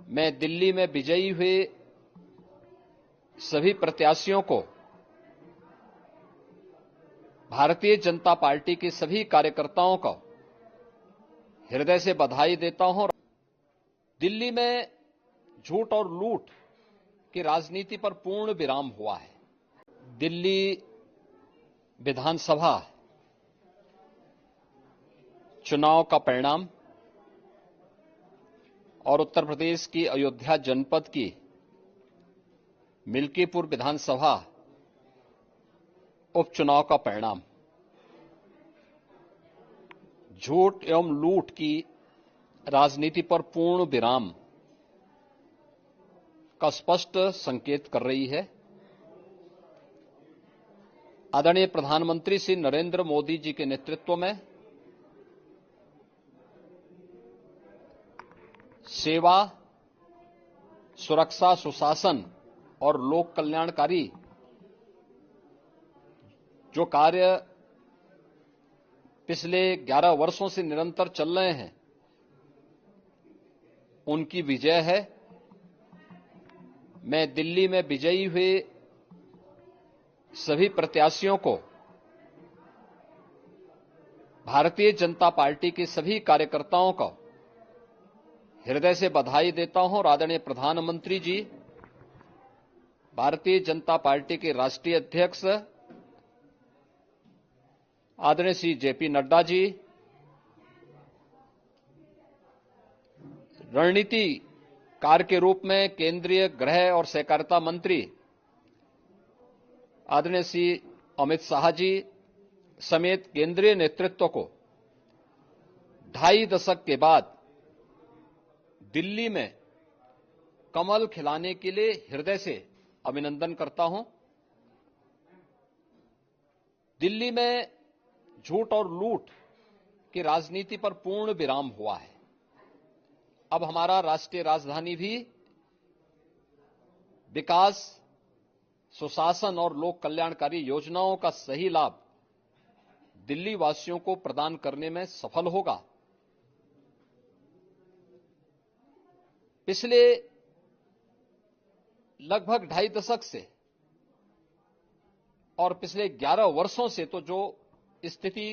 मैं दिल्ली में विजयी हुए सभी प्रत्याशियों को, भारतीय जनता पार्टी के सभी कार्यकर्ताओं को हृदय से बधाई देता हूं। दिल्ली में झूठ और लूट की राजनीति पर पूर्ण विराम हुआ है। दिल्ली विधानसभा चुनाव का परिणाम और उत्तर प्रदेश की अयोध्या जनपद की मिल्कीपुर विधानसभा उपचुनाव का परिणाम झूठ एवं लूट की राजनीति पर पूर्ण विराम का स्पष्ट संकेत कर रही है। आदरणीय प्रधानमंत्री श्री नरेंद्र मोदी जी के नेतृत्व में सेवा, सुरक्षा, सुशासन और लोक कल्याणकारी जो कार्य पिछले 11 वर्षों से निरंतर चल रहे हैं, उनकी विजय है। मैं दिल्ली में विजयी हुए सभी प्रत्याशियों को, भारतीय जनता पार्टी के सभी कार्यकर्ताओं को हृदय से बधाई देता हूं और आदरणीय प्रधानमंत्री जी, भारतीय जनता पार्टी के राष्ट्रीय अध्यक्ष आदरणीय श्री जेपी नड्डा जी, रणनीतिकार के रूप में केंद्रीय गृह और सहकारिता मंत्री आदरणीय श्री अमित शाह जी समेत केंद्रीय नेतृत्व को 2.5 दशक के बाद दिल्ली में कमल खिलाने के लिए हृदय से अभिनंदन करता हूं। दिल्ली में झूठ और लूट की राजनीति पर पूर्ण विराम हुआ है। अब हमारा राष्ट्रीय राजधानी भी विकास, सुशासन और लोक कल्याणकारी योजनाओं का सही लाभ दिल्ली वासियों को प्रदान करने में सफल होगा। पिछले लगभग 2.5 दशक से और पिछले 11 वर्षों से तो जो स्थिति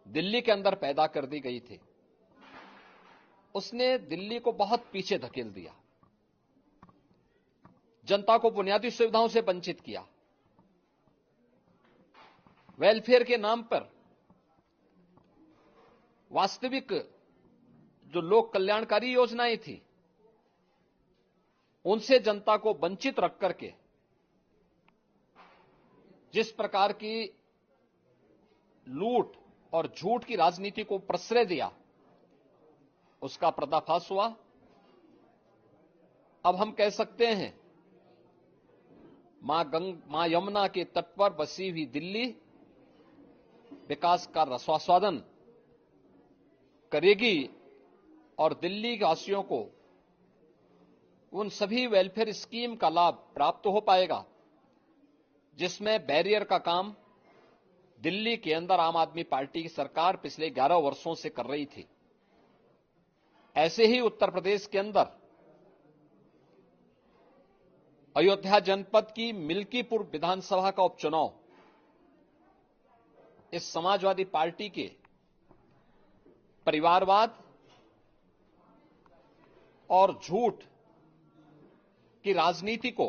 दिल्ली के अंदर पैदा कर दी गई थी, उसने दिल्ली को बहुत पीछे धकेल दिया, जनता को बुनियादी सुविधाओं से वंचित किया, वेलफेयर के नाम पर वास्तविक जो लोक कल्याणकारी योजनाएं थी उनसे जनता को वंचित रख करके जिस प्रकार की लूट और झूठ की राजनीति को प्रश्रय दिया, उसका पर्दाफाश हुआ। अब हम कह सकते हैं मां यमुना के तट पर बसी हुई दिल्ली विकास का रसास्वादन करेगी और दिल्ली वासियों को उन सभी वेलफेयर स्कीम का लाभ प्राप्त हो पाएगा जिसमें बैरियर का काम दिल्ली के अंदर आम आदमी पार्टी की सरकार पिछले 11 वर्षों से कर रही थी। ऐसे ही उत्तर प्रदेश के अंदर अयोध्या जनपद की मिल्कीपुर विधानसभा का उपचुनाव इस समाजवादी पार्टी के परिवारवाद और झूठ की राजनीति को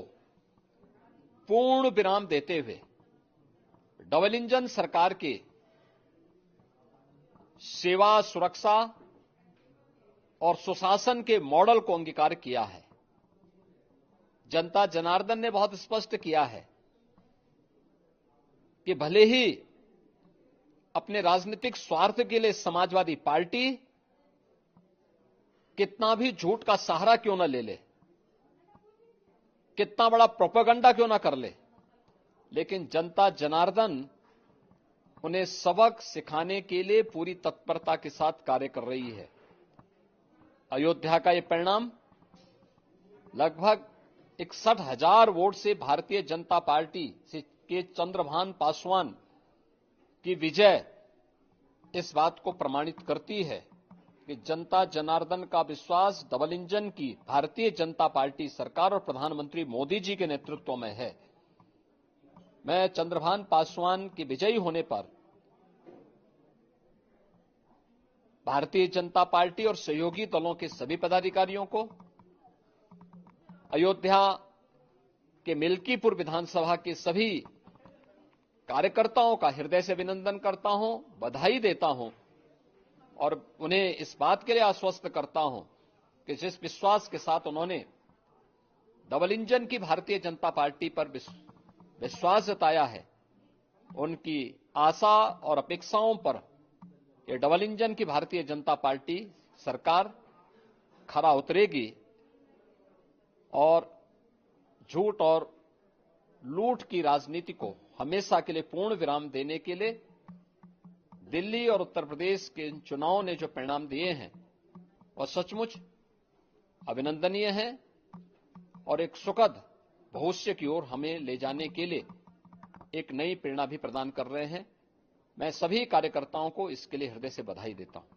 पूर्ण विराम देते हुए डबल इंजन सरकार के सेवा, सुरक्षा और सुशासन के मॉडल को अंगीकार किया है। जनता जनार्दन ने बहुत स्पष्ट किया है कि भले ही अपने राजनीतिक स्वार्थ के लिए समाजवादी पार्टी कितना भी झूठ का सहारा क्यों न ले ले, कितना बड़ा प्रोपेगेंडा क्यों ना कर ले, लेकिन जनता जनार्दन उन्हें सबक सिखाने के लिए पूरी तत्परता के साथ कार्य कर रही है। अयोध्या का यह परिणाम लगभग 61,000 वोट से भारतीय जनता पार्टी के चंद्रभान पासवान की विजय इस बात को प्रमाणित करती है कि जनता जनार्दन का विश्वास डबल इंजन की भारतीय जनता पार्टी सरकार और प्रधानमंत्री मोदी जी के नेतृत्व में है। मैं चंद्रभान पासवान के विजयी होने पर भारतीय जनता पार्टी और सहयोगी दलों के सभी पदाधिकारियों को, अयोध्या के मिल्कीपुर विधानसभा के सभी कार्यकर्ताओं का हृदय से अभिनंदन करता हूं, बधाई देता हूं और उन्हें इस बात के लिए आश्वस्त करता हूं कि जिस विश्वास के साथ उन्होंने डबल इंजन की भारतीय जनता पार्टी पर विश्वास जताया है, उनकी आशा और अपेक्षाओं पर ये डबल इंजन की भारतीय जनता पार्टी सरकार खरा उतरेगी और झूठ और लूट की राजनीति को हमेशा के लिए पूर्ण विराम देने के लिए दिल्ली और उत्तर प्रदेश के चुनावों ने जो परिणाम दिए हैं वह सचमुच अभिनंदनीय है और एक सुखद भविष्य की ओर हमें ले जाने के लिए एक नई प्रेरणा भी प्रदान कर रहे हैं। मैं सभी कार्यकर्ताओं को इसके लिए हृदय से बधाई देता हूं।